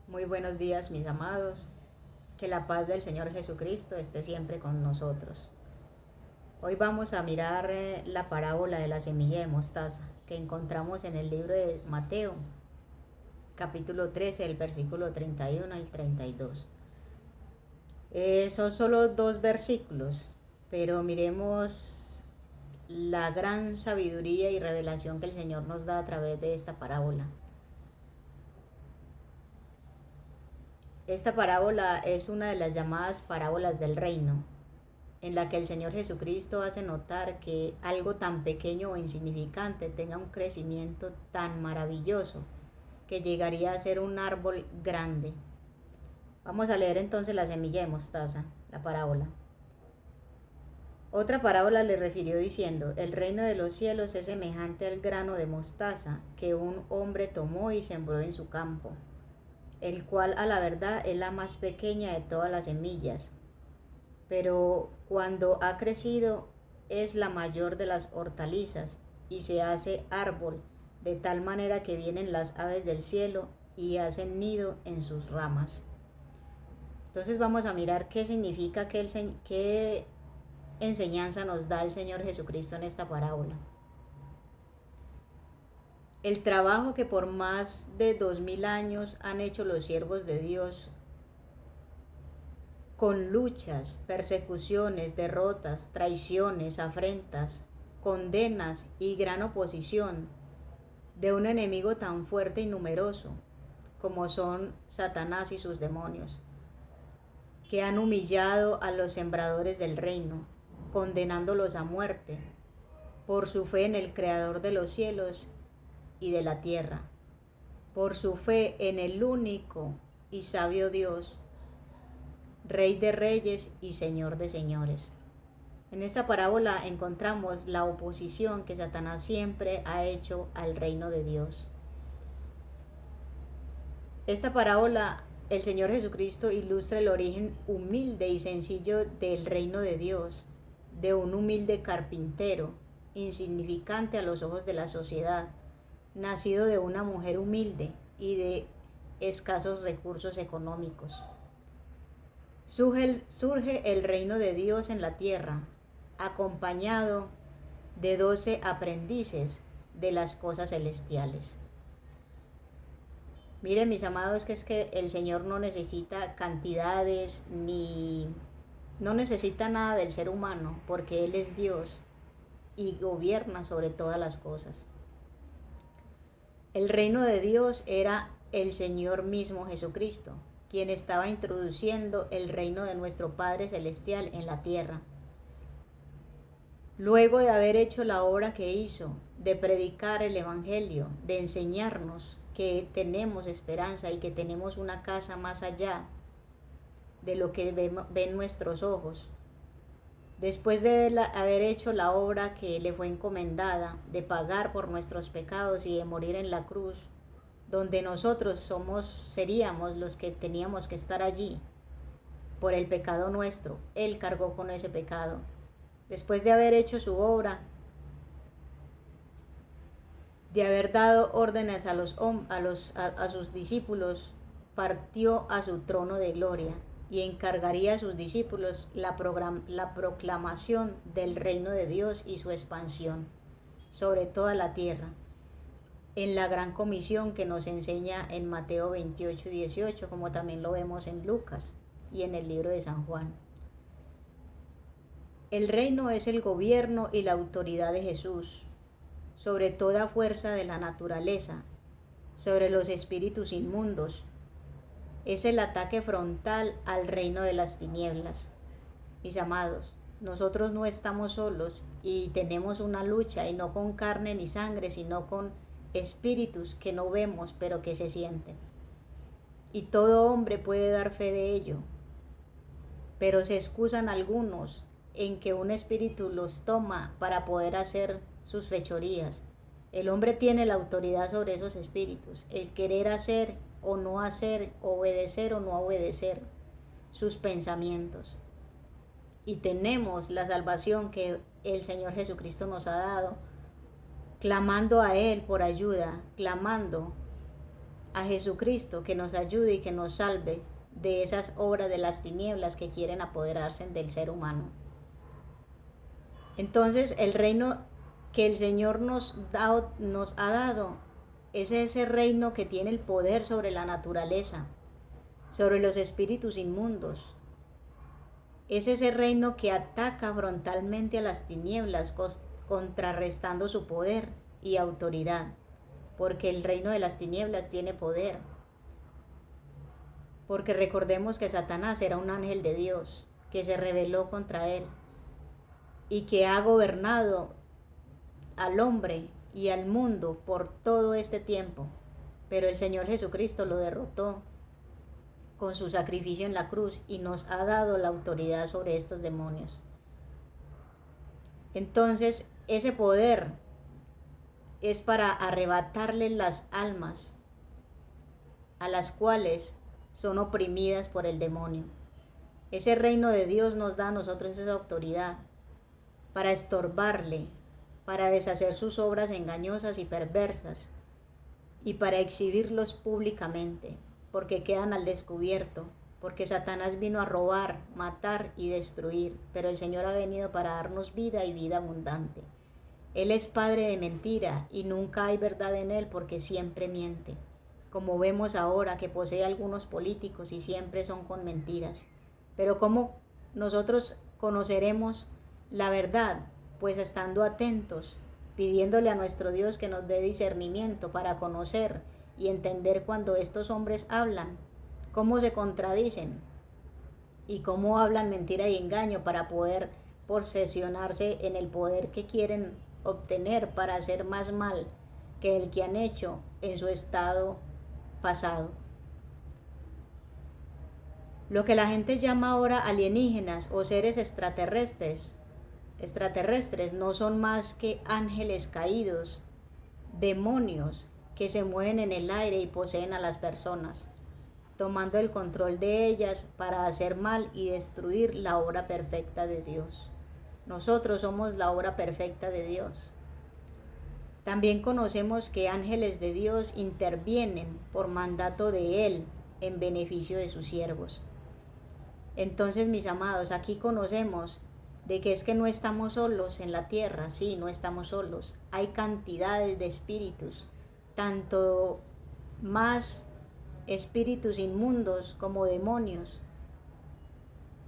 Muy buenos días, mis amados. Que la paz del Señor Jesucristo esté siempre con nosotros. Hoy vamos a mirar la parábola de la semilla de mostaza que encontramos en el libro de Mateo, capítulo 13, el versículo 31 al 32. Son solo dos versículos, pero miremos la gran sabiduría y revelación que el Señor nos da a través de esta parábola. Esta parábola es una de las llamadas parábolas del reino, en la que el Señor Jesucristo hace notar que algo tan pequeño o insignificante tenga un crecimiento tan maravilloso que llegaría a ser un árbol grande. Vamos a leer entonces la semilla de mostaza, la parábola. Otra parábola le refirió diciendo: el reino de los cielos es semejante al grano de mostaza que un hombre tomó y sembró en su campo, el cual a la verdad es la más pequeña de todas las semillas, pero cuando ha crecido es la mayor de las hortalizas y se hace árbol, de tal manera que vienen las aves del cielo y hacen nido en sus ramas. Entonces vamos a mirar qué significa, qué enseñanza nos da el Señor Jesucristo en esta parábola. El trabajo que por más de 2000 años han hecho los siervos de Dios, con luchas, persecuciones, derrotas, traiciones, afrentas, condenas y gran oposición de un enemigo tan fuerte y numeroso como son Satanás y sus demonios, que han humillado a los sembradores del reino, condenándolos a muerte por su fe en el Creador de los cielos y de la tierra, por su fe en el único y sabio Dios, Rey de reyes y Señor de señores. En esta parábola encontramos la oposición que Satanás siempre ha hecho al reino de Dios. Esta parábola, el Señor Jesucristo ilustra el origen humilde y sencillo del reino de Dios, de un humilde carpintero, insignificante a los ojos de la sociedad, nacido de una mujer humilde y de escasos recursos económicos. Surge el reino de Dios en la tierra, acompañado de 12 aprendices de las cosas celestiales. Miren, mis amados, que es que el Señor no necesita cantidades ni no necesita nada del ser humano, porque Él es Dios y gobierna sobre todas las cosas. El reino de Dios era el Señor mismo Jesucristo, quien estaba introduciendo el reino de nuestro Padre Celestial en la tierra. Luego de haber hecho la obra que hizo, de predicar el Evangelio, de enseñarnos que tenemos esperanza y que tenemos una casa más allá de lo que ven nuestros ojos, después de haber hecho la obra que le fue encomendada, de pagar por nuestros pecados y de morir en la cruz, donde nosotros seríamos los que teníamos que estar allí por el pecado nuestro. Él cargó con ese pecado. Después de haber hecho su obra, de haber dado órdenes a sus discípulos, partió a su trono de gloria y encargaría a sus discípulos la proclamación del reino de Dios y su expansión sobre toda la tierra, en la gran comisión que nos enseña en Mateo 28 y 18, como también lo vemos en Lucas y en el libro de San Juan. El reino es el gobierno y la autoridad de Jesús sobre toda fuerza de la naturaleza, sobre los espíritus inmundos. Es el ataque frontal al reino de las tinieblas. Mis amados, nosotros no estamos solos y tenemos una lucha, y no con carne ni sangre, sino con espíritus que no vemos pero que se sienten. Y todo hombre puede dar fe de ello, pero se excusan algunos en que un espíritu los toma para poder hacer sus fechorías. El hombre tiene la autoridad sobre esos espíritus, el querer hacer o no hacer, obedecer o no obedecer sus pensamientos. Y tenemos la salvación que el Señor Jesucristo nos ha dado, clamando a Él por ayuda, clamando a Jesucristo que nos ayude y que nos salve de esas obras de las tinieblas que quieren apoderarse del ser humano. Entonces el reino que el Señor nos ha dado es ese reino que tiene el poder sobre la naturaleza, sobre los espíritus inmundos. Es ese reino que ataca frontalmente a las tinieblas, contrarrestando su poder y autoridad, porque el reino de las tinieblas tiene poder. Porque recordemos que Satanás era un ángel de Dios, que se rebeló contra él y que ha gobernado al hombre y al mundo por todo este tiempo. Pero el Señor Jesucristo lo derrotó con su sacrificio en la cruz y nos ha dado la autoridad sobre estos demonios. Entonces, ese poder es para arrebatarle las almas a las cuales son oprimidas por el demonio. Ese reino de Dios nos da a nosotros esa autoridad para estorbarle, para deshacer sus obras engañosas y perversas y para exhibirlos públicamente, porque quedan al descubierto, porque Satanás vino a robar, matar y destruir, pero el Señor ha venido para darnos vida y vida abundante. Él es padre de mentira y nunca hay verdad en él porque siempre miente, como vemos ahora que posee algunos políticos y siempre son con mentiras. Pero ¿cómo nosotros conoceremos la verdad? Pues estando atentos, pidiéndole a nuestro Dios que nos dé discernimiento para conocer y entender cuando estos hombres hablan, cómo se contradicen y cómo hablan mentira y engaño para poder posesionarse en el poder que quieren obtener para hacer más mal que el que han hecho en su estado pasado. Lo que la gente llama ahora alienígenas o seres extraterrestres no son más que ángeles caídos, demonios que se mueven en el aire y poseen a las personas, tomando el control de ellas para hacer mal y destruir la obra perfecta de Dios. Nosotros somos la obra perfecta de Dios. También conocemos que ángeles de Dios intervienen por mandato de Él en beneficio de sus siervos. Entonces, mis amados, aquí conocemos de que es que no estamos solos en la tierra. Sí, no estamos solos. Hay cantidades de espíritus, tanto más espíritus inmundos como demonios,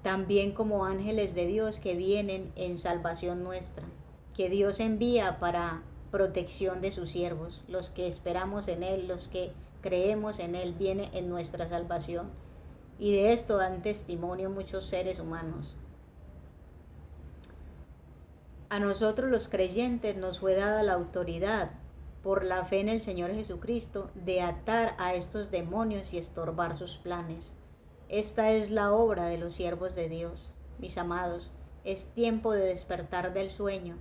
también como ángeles de Dios que vienen en salvación nuestra, que Dios envía para protección de sus siervos. Los que esperamos en Él, los que creemos en Él, viene en nuestra salvación. Y de esto dan testimonio muchos seres humanos. A nosotros los creyentes nos fue dada la autoridad, por la fe en el Señor Jesucristo, de atar a estos demonios y estorbar sus planes. Esta es la obra de los siervos de Dios. Mis amados, es tiempo de despertar del sueño.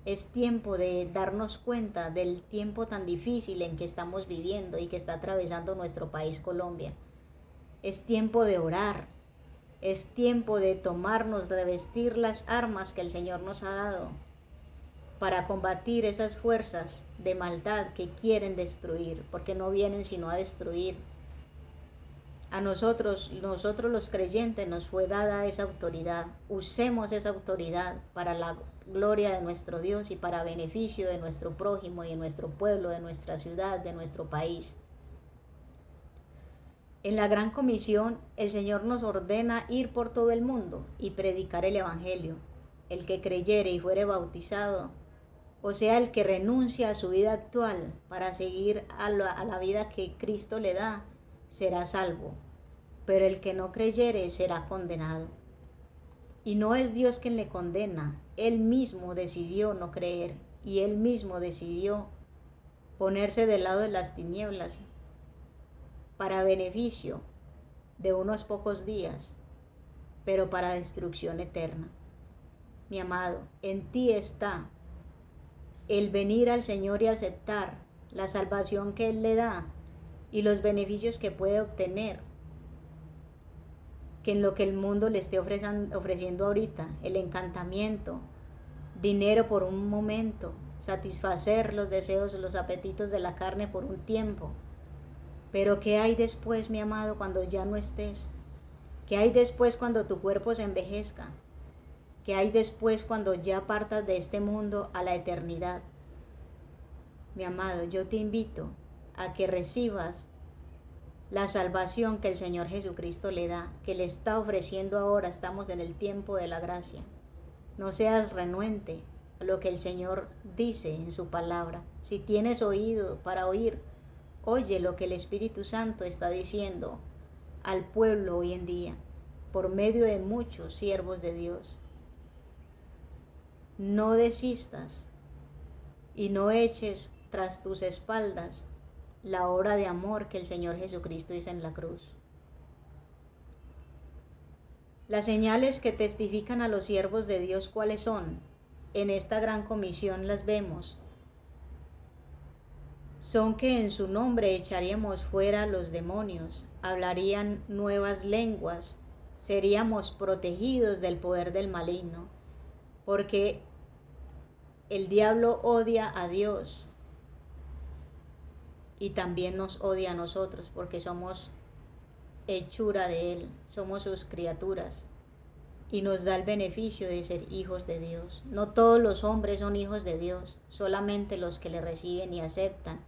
Es tiempo de darnos cuenta del tiempo tan difícil en que estamos viviendo y que está atravesando nuestro país Colombia. Es tiempo de orar. Es tiempo de tomarnos, revestir las armas que el Señor nos ha dado para combatir esas fuerzas de maldad que quieren destruir, porque no vienen sino a destruir. A nosotros los creyentes nos fue dada esa autoridad. Usemos esa autoridad para la gloria de nuestro Dios y para beneficio de nuestro prójimo y de nuestro pueblo, de nuestra ciudad, de nuestro país. En la Gran Comisión, el Señor nos ordena ir por todo el mundo y predicar el Evangelio. El que creyere y fuere bautizado, o sea, el que renuncia a su vida actual para seguir a la vida que Cristo le da, será salvo. Pero el que no creyere será condenado. Y no es Dios quien le condena. Él mismo decidió no creer y Él mismo decidió ponerse del lado de las tinieblas para beneficio de unos pocos días, pero para destrucción eterna. Mi amado, en ti está el venir al Señor y aceptar la salvación que Él le da y los beneficios que puede obtener, que en lo que el mundo le esté ofreciendo ahorita, el encantamiento, dinero por un momento, satisfacer los deseos, los apetitos de la carne por un tiempo, Pero ¿qué hay después, mi amado, cuando ya no estés? ¿Qué hay después cuando tu cuerpo se envejezca? ¿Qué hay después cuando ya partas de este mundo a la eternidad? Mi amado, yo te invito a que recibas la salvación que el Señor Jesucristo le da, que le está ofreciendo ahora. Estamos en el tiempo de la gracia. No seas renuente a lo que el Señor dice en su palabra. Si tienes oído para oír, oye lo que el Espíritu Santo está diciendo al pueblo hoy en día, por medio de muchos siervos de Dios. No desistas y no eches tras tus espaldas la obra de amor que el Señor Jesucristo hizo en la cruz. Las señales que testifican a los siervos de Dios, ¿cuáles son? En esta gran comisión las vemos. Son que en su nombre echaríamos fuera los demonios, hablarían nuevas lenguas, seríamos protegidos del poder del maligno, porque el diablo odia a Dios y también nos odia a nosotros, porque somos hechura de Él, somos sus criaturas, y nos da el beneficio de ser hijos de Dios. No todos los hombres son hijos de Dios, solamente los que le reciben y aceptan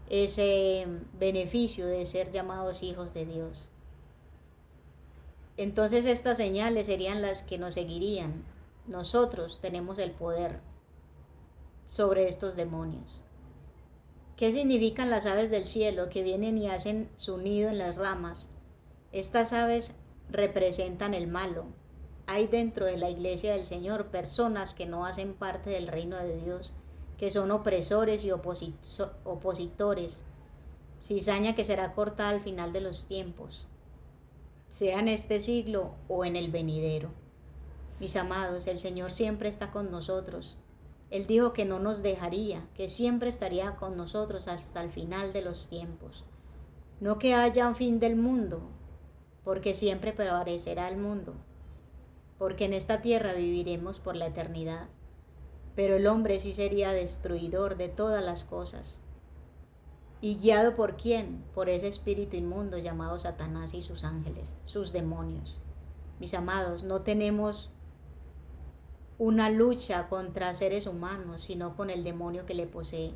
ese beneficio de ser llamados hijos de Dios. Entonces estas señales serían las que nos seguirían. Nosotros tenemos el poder sobre estos demonios. ¿Qué significan las aves del cielo que vienen y hacen su nido en las ramas? Estas aves representan el malo. Hay dentro de la iglesia del Señor personas que no hacen parte del reino de Dios, que son opresores y opositores, cizaña que será cortada al final de los tiempos, sea en este siglo o en el venidero. Mis amados, el Señor siempre está con nosotros. Él dijo que no nos dejaría, que siempre estaría con nosotros hasta el final de los tiempos. No que haya un fin del mundo, porque siempre prevalecerá el mundo, porque en esta tierra viviremos por la eternidad. Pero el hombre sí sería destruidor de todas las cosas. ¿Y guiado por quién? Por ese espíritu inmundo llamado Satanás y sus ángeles, sus demonios. Mis amados, no tenemos una lucha contra seres humanos, sino con el demonio que le posee.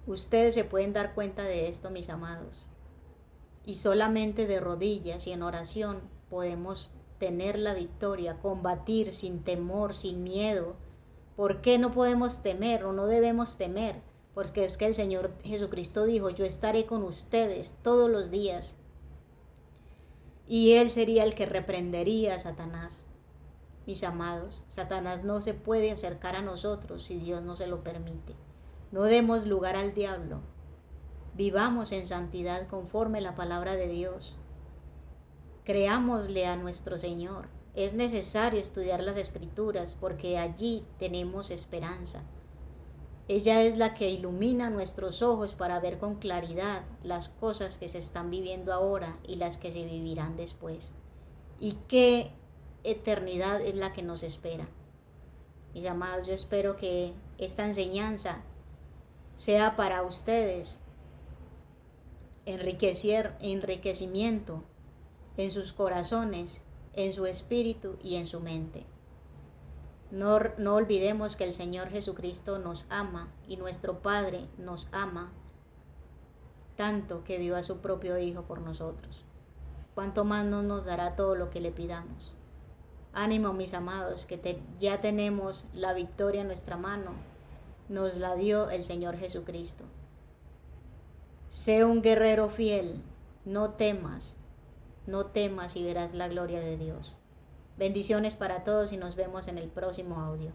Ustedes se pueden dar cuenta de esto, mis amados. Y solamente de rodillas y en oración podemos tener la victoria, combatir sin temor, sin miedo. ¿Por qué no podemos temer o no debemos temer? Porque es que el Señor Jesucristo dijo, yo estaré con ustedes todos los días. Y Él sería el que reprendería a Satanás. Mis amados, Satanás no se puede acercar a nosotros si Dios no se lo permite. No demos lugar al diablo. Vivamos en santidad conforme la palabra de Dios. Creámosle a nuestro Señor. Es necesario estudiar las Escrituras porque allí tenemos esperanza. Ella es la que ilumina nuestros ojos para ver con claridad las cosas que se están viviendo ahora y las que se vivirán después. Y qué eternidad es la que nos espera. Mis amados, yo espero que esta enseñanza sea para ustedes enriquecimiento en sus corazones, en su espíritu y en su mente. No olvidemos que el Señor Jesucristo nos ama y nuestro Padre nos ama tanto que dio a su propio Hijo por nosotros. ¿Cuánto más no nos dará todo lo que le pidamos? Ánimo, mis amados, que ya tenemos la victoria en nuestra mano. Nos la dio el Señor Jesucristo. Sé un guerrero fiel, no temas y verás la gloria de Dios. Bendiciones para todos y nos vemos en el próximo audio.